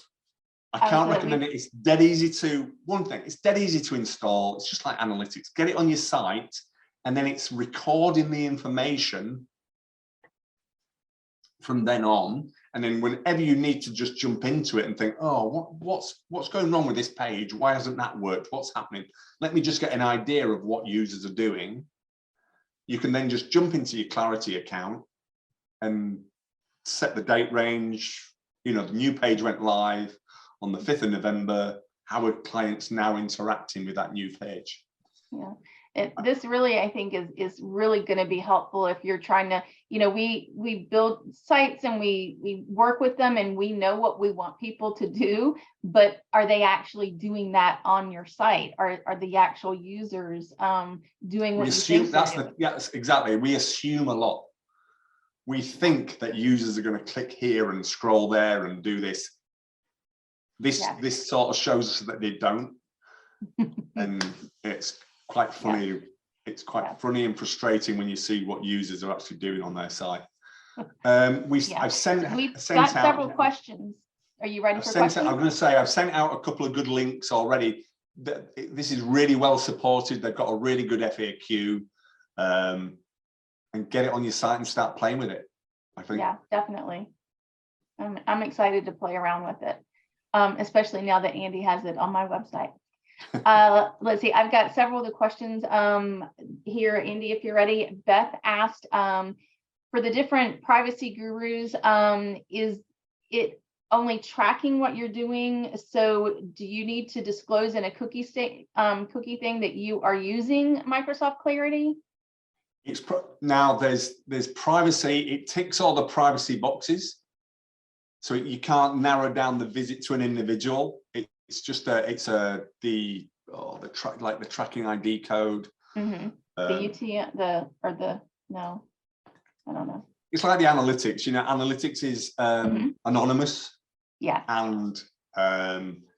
I can't recommend it. It's dead easy to, one thing, it's dead easy to install. It's just like analytics. Get it on your site, and then it's recording the information from then on. And then whenever you need to just jump into it and think, oh, what's going wrong with this page? Why hasn't that worked? What's happening? Let me just get an idea of what users are doing. You can then just jump into your Clarity account and set the date range. You know, the new page went live on the 5th of November. How are clients now interacting with that new page? Yeah. This really, I think, is really going to be helpful if you're trying to, you know, we build sites and we work with them and we know what we want people to do, but are they actually doing that on your site? Are the actual users doing what you think that's the, yes, exactly. We assume a lot. We think that users are going to click here and scroll there and do this. This sort of shows us that they don't, and it's quite funny. Yeah. It's quite funny and frustrating when you see what users are actually doing on their site. I've sent out several questions. Are you ready for questions? I'm going to say I've sent out a couple of good links already. This is really well supported. They've got a really good FAQ, and get it on your site and start playing with it. I think. Yeah, definitely. I'm excited to play around with it, especially now that Andy has it on my website. Let's see, I've got several of the questions here. Andy, if you're ready. Beth asked, for the different privacy gurus, is it only tracking what you're doing? So do you need to disclose in a cookie thing that you are using Microsoft Clarity? It's now there's privacy. It ticks all the privacy boxes, so you can't narrow down the visit to an individual. It's just the tracking ID code. The UT no, I don't know. It's like the analytics. You know, analytics is anonymous. Yeah. And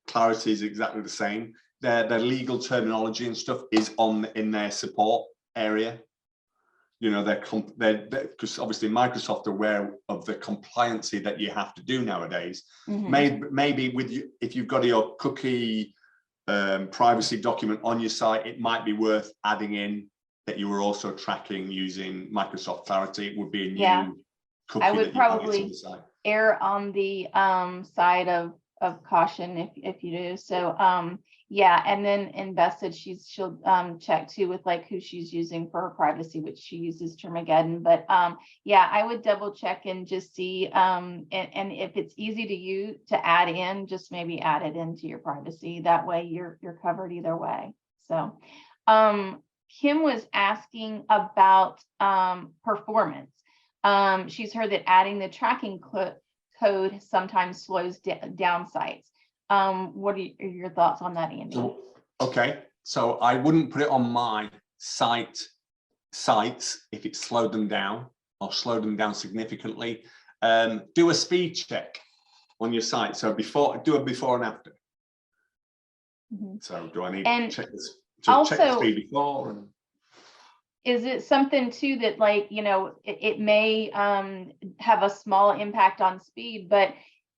Clarity is exactly the same. Their legal terminology and stuff is in their support area. You know, because obviously Microsoft are aware of the compliancy that you have to do nowadays. Maybe with you, if you've got your cookie privacy document on your site, it might be worth adding in that you were also tracking using Microsoft Clarity. It would be a new cookie. I would probably err on the side of caution if you do. So yeah, and then Beth said she'll check too with like who she's using for her privacy, which she uses Termageddon. But yeah, I would double check and just see and if it's easy to add in, just maybe add it into your privacy. That way you're covered either way. So Kim was asking about performance. She's heard that adding the tracking code sometimes slows down sites. What are your thoughts on that, Andy? Okay, so I wouldn't put it on my sites if it slowed them down or slowed them down significantly. Do a speed check on your site. So do a before and after. So do I need to check this? Check the speed before? And is it something too that, like, you know, it may have a small impact on speed, but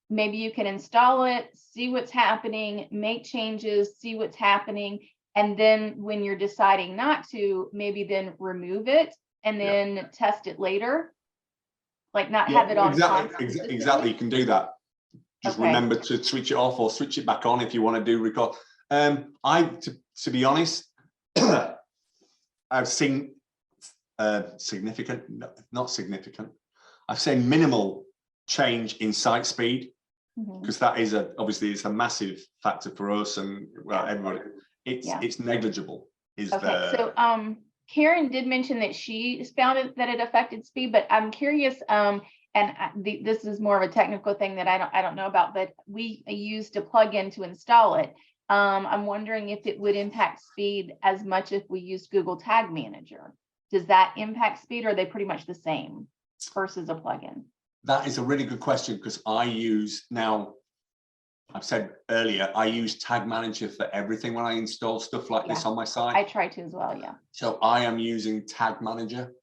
maybe you can install it, see what's happening, make changes, see what's happening, and then when you're deciding not to, maybe then remove it and then test it later, like not have it on. Exactly, you can do that. Just remember to switch it off or switch it back on if you want to do record. To be honest, I've seen not significant. I've seen minimal change in site speed, because that is obviously it's a massive factor for us and everybody. It's negligible. So Karen did mention that she found that it affected speed, but I'm curious, this is more of a technical thing that I don't know about, but we used a plugin to install it. I'm wondering if it would impact speed as much if we used Google Tag Manager. Does that impact speed, or are they pretty much the same versus a plugin? That is a really good question, because I've said earlier, I use Tag Manager for everything when I install stuff like this on my site. I try to as well, yeah. So I am using Tag Manager.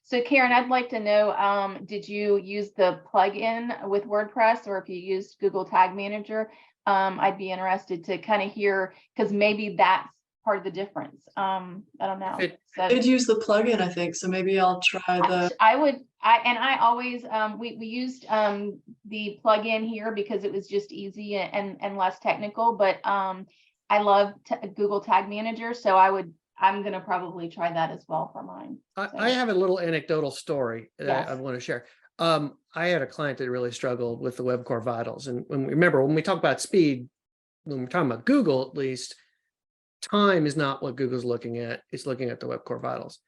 So Karen, I'd like to know, did you use the plugin with WordPress, or if you used Google Tag Manager? I'd be interested to kind of hear, because maybe that's part of the difference. I don't know. I did use the plugin, I think, so maybe I'll try the. I always we used the plugin here because it was just easy and less technical, but I love Google Tag Manager, so I'm gonna probably try that as well for mine. I have a little anecdotal story that Yes. I want to share. I had a client that really struggled with the Web Core Vitals, and when we talk about speed, when we're talking about Google, at least, time is not what Google's looking at. It's looking at the Web Core Vitals.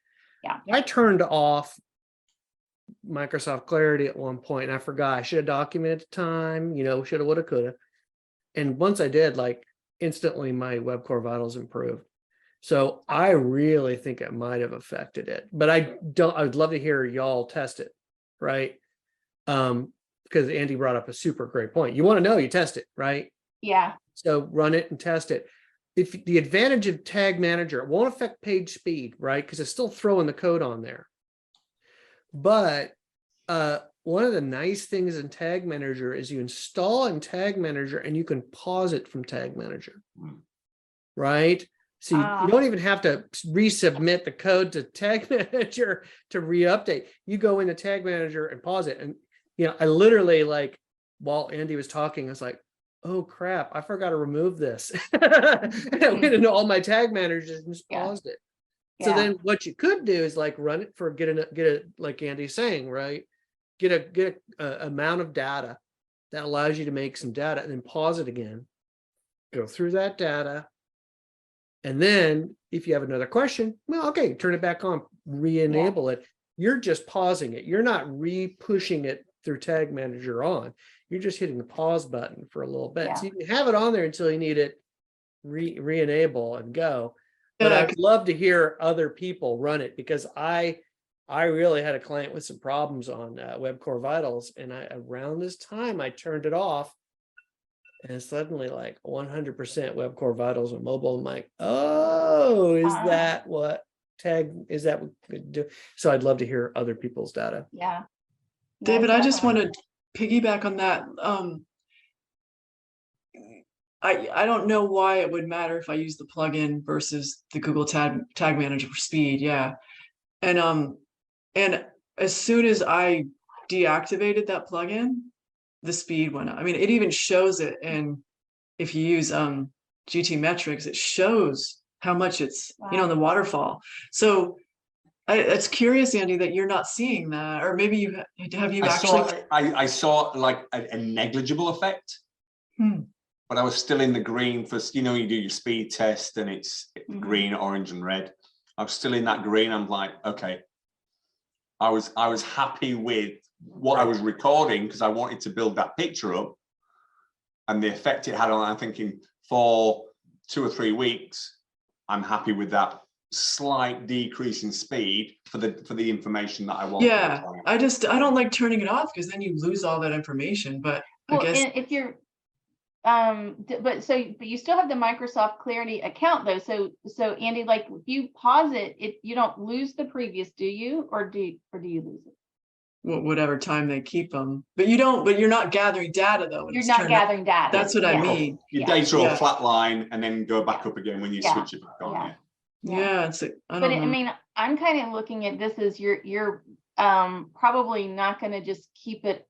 Yeah. I turned off Microsoft Clarity at one point, and I forgot. I should have documented the time, shoulda, woulda, coulda. And once I did, like, instantly my Web Core Vitals improved. So I really think it might have affected it, but I'd love to hear y'all test it, right? Because Andy brought up a super great point. You want to know, you test it, right? Yeah. So run it and test it. If the advantage of Tag Manager, it won't affect page speed, right? Because it's still throwing the code on there. But one of the nice things in Tag Manager is you install in Tag Manager and you can pause it from Tag Manager, right? So you don't even have to resubmit the code to Tag Manager to re-update. You go into Tag Manager and pause it. And, I literally, like, while Andy was talking, I was like, oh crap, I forgot to remove this. And I went into all my Tag Managers and just paused it. So then what you could do is, like, run it for, get a, like Andy's saying, right? Get a amount of data that allows you to make some data, and then pause it again, go through that data. And then if you have another question, well, okay, turn it back on, re-enable it. You're just pausing it. You're not re-pushing it through Tag Manager on. You're just hitting the pause button for a little bit. So you can have it on there until you need it, re-enable and go. But I'd love to hear other people run it, because I really had a client with some problems on Web Core Vitals, and around this time I turned it off, and suddenly, like, 100% Web Core Vitals on mobile. I'm like, oh, is that what we could do? So I'd love to hear other people's data. Yeah. David, I just want to piggyback on that. I don't know why it would matter if I use the plugin versus the Google Tag Manager for speed. Yeah. And as soon as I deactivated that plugin, the speed went up. I mean, it even shows it. And if you use GTmetrix, it shows how much it's, in the waterfall. So it's curious, Andy, that you're not seeing that, or maybe you actually. I saw like a negligible effect, but I was still in the green for, you do your speed test and it's green, orange, and red. I was still in that green. I'm like, okay. I was happy with what I was recording, because I wanted to build that picture up, and the effect it had on. I'm thinking for 2 or 3 weeks, I'm happy with that slight decrease in speed for the information that I want. Yeah, I don't like turning it off, because then you lose all that information. But well, I guess if you're but you still have the Microsoft Clarity account though. So Andy, like, if you pause it, you don't lose the previous, do you, or do you lose it? Whatever time they keep them, but you're not gathering data though. You're not gathering data. That's what I mean. Your data will flatline and then go back up again when you switch it back on. Yeah, it's I don't know. I mean, I'm kind of looking at this as you're probably not going to just keep it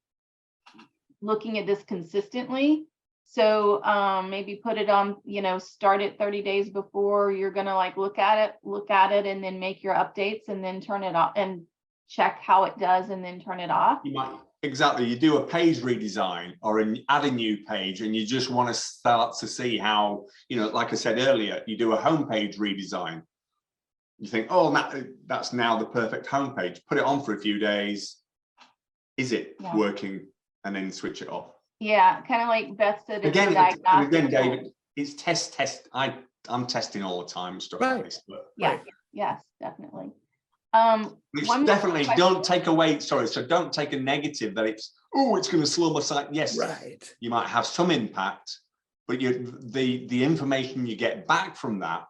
looking at this consistently. So maybe put it on, start it 30 days before you're going to, like, look at it and then make your updates and then turn it off and check how it does and then turn it off. You might, exactly. You do a page redesign or add a new page, and you just want to start to see how, like I said earlier, you do a homepage redesign. You think, oh, that's now the perfect homepage. Put it on for a few days, is it Yeah. working, and then switch it off. Yeah, kind of like Beth said. it's a Again, diagnostic tool. David, it's test. I'm testing all the time, stuff Right. like this. But Yeah, Right. yes, definitely. it's One more definitely question. don't take away. Sorry, so don't take a negative that it's it's going to slow my site. Yes, Right. you might have some impact, but the information you get back from that,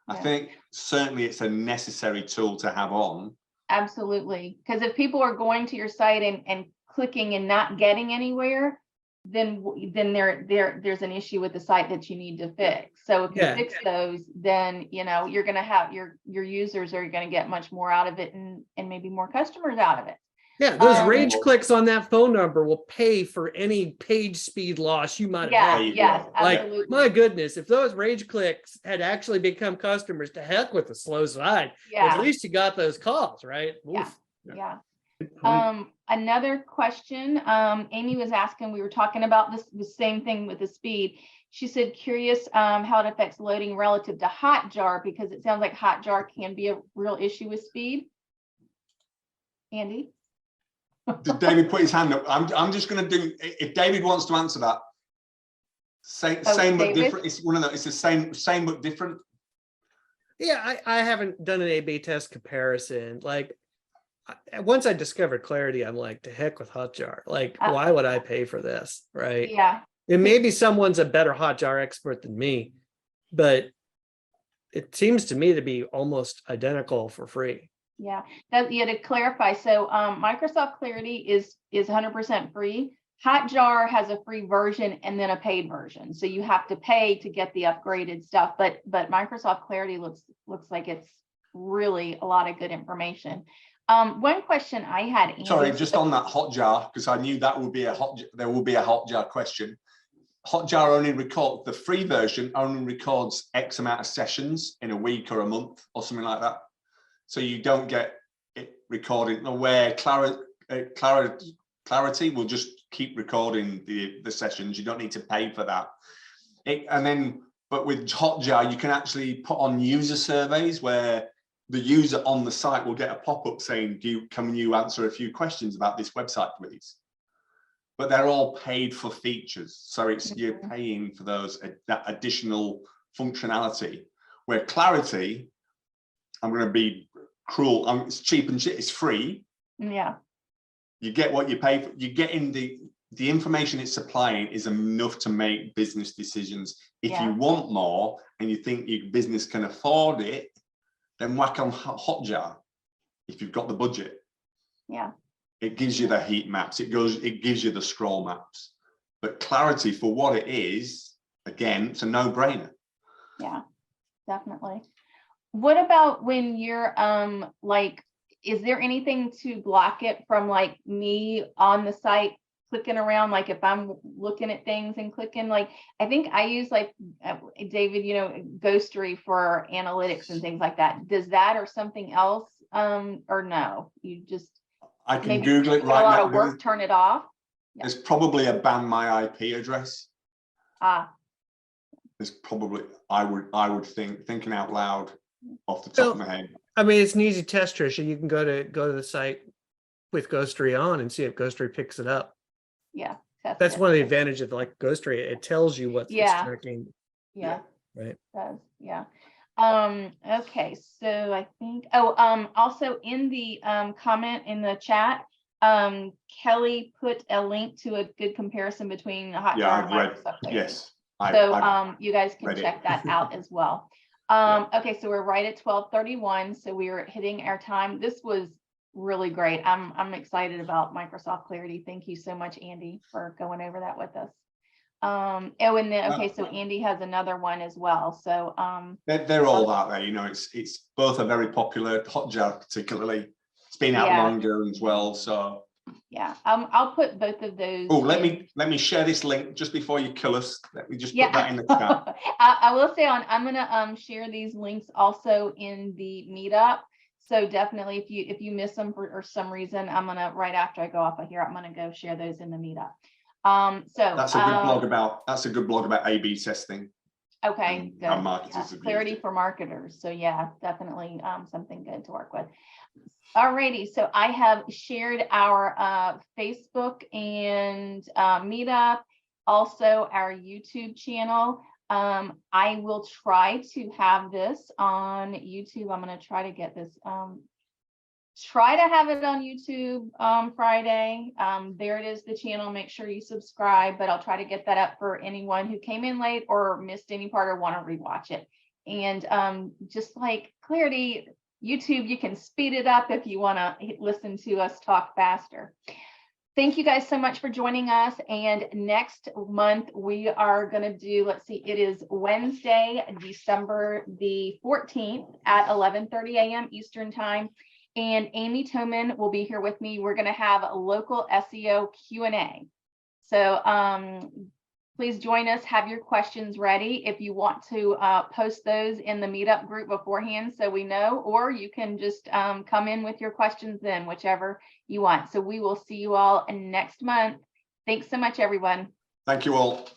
I Yeah. think certainly it's a necessary tool to have on. Absolutely, because if people are going to your site and clicking and not getting anywhere, then there's an issue with the site that you need to fix. So if you Yeah. fix those, then you're gonna have your users are gonna get much more out of it and maybe more customers out of it. Yeah, those rage Well- clicks on that phone number will pay for any page speed loss you might have Yeah, There you yes, go. Like, absolutely. my goodness, if those rage clicks had actually become customers, to heck with the slow side. At Yeah, least you got those calls, right? Yeah. Oof. yeah. Good point. Another question, Amy was asking, we were talking about the same thing with the speed. She said, curious how it affects loading relative to Hotjar, because it sounds like Hotjar can be a real issue with speed. Andy? Did David put his hand up? I'm just going to do. If David wants to answer that, same but David? different. It's one of the. It's the same but different. Yeah, I haven't done an A/B test comparison. Like, once I discovered Clarity, I'm like, to heck with Hotjar. Like, why would I pay for this, right? Yeah, And maybe someone's a better Hotjar expert than me, but it seems to me to be almost identical for free. yeah. To clarify, so Microsoft Clarity is 100% free. Hotjar has a free version and then a paid version, so you have to pay to get the upgraded stuff. But Microsoft Clarity looks like it's really a lot of good information. One question I had, Andy, Sorry, just on that Hotjar, because I knew that would be there will be a Hotjar question. Hotjar only records, the free version only records X amount of sessions in a week or a month or something like that. So you don't get it recording, where Clarity will just keep recording the sessions. You don't need to pay for that. But with Hotjar, you can actually put on user surveys where the user on the site will get a pop-up saying, can you answer a few questions about this website, please? But they're all paid for features. So you're paying for that additional functionality, where Clarity, I'm going to be cruel, it's cheap and it's free. Yeah. You get what you pay for. You get in the information it's supplying is enough to make business decisions. If you want more and you think your business can afford it, then whack on Hotjar if you've got the budget. Yeah. It gives you the heat maps. It gives you the scroll maps. But Clarity, for what it is, again, it's a no-brainer. Yeah, definitely. What about when you're like, is there anything to block it from like me on the site clicking around? Like if I'm looking at things and clicking, like I think I use like David, Ghostery for analytics and things like that. Does that or something else or no? You just I can maybe Google it put right a lot now. of work, turn it off. There's probably a ban my IP address. There's probably, I would think, thinking out loud off the top of my head. I mean, it's an easy test, Trisha. You can go to the site with Ghostery on and see if Ghostery picks it up. Yeah, That's one of the advantages of like Ghostery. It tells you what it's tracking. Yeah. Right. It does. Yeah. Okay, so I think, also in the comment in the chat, Kelly put a link to a good comparison between Hotjar Yeah, and I've read. Microsoft Clarity. Yes. So you guys can read it. check that out as well. Okay, so we're right at 12:31, so we are hitting our time. This was really great. I'm excited about Microsoft Clarity. Thank you so much, Andy, for going over that with us. Okay, so Andy has another one as well. So they're all out there. It's both are very popular. Hotjar particularly, it's been out longer as well. So yeah, I'll put both of those. Oh, let me share this link just before you kill us. Let me just put that in the chat. I will say I'm gonna share these links also in the meetup. So definitely, if you miss them for some reason, I'm gonna, right after I go off of here, I'm gonna go share those in the meetup. So that's a good blog about A/B testing. Okay, good. Our marketers have Clarity used it. for marketers. So yeah, definitely something good to work with. Alrighty, so I have shared our Facebook and Meetup, also our YouTube channel. I will try to have this on YouTube. I'm going to try to get this, try to have it on YouTube Friday. There it is, the channel. Make sure you subscribe, but I'll try to get that up for anyone who came in late or missed any part or want to rewatch it. And just like Clarity, YouTube, you can speed it up if you want to listen to us talk faster. Thank you guys so much for joining us. And next month, we are going to do, let's see, it is Wednesday, December the 14th at 11:30 a.m. Eastern Time. And Amy Toman will be here with me. We're going to have a local SEO Q&A. So please join us, have your questions ready. If you want to post those in the Meetup group beforehand so we know, or you can just come in with your questions then, whichever you want. So we will see you all next month. Thanks so much, everyone. Thank you all.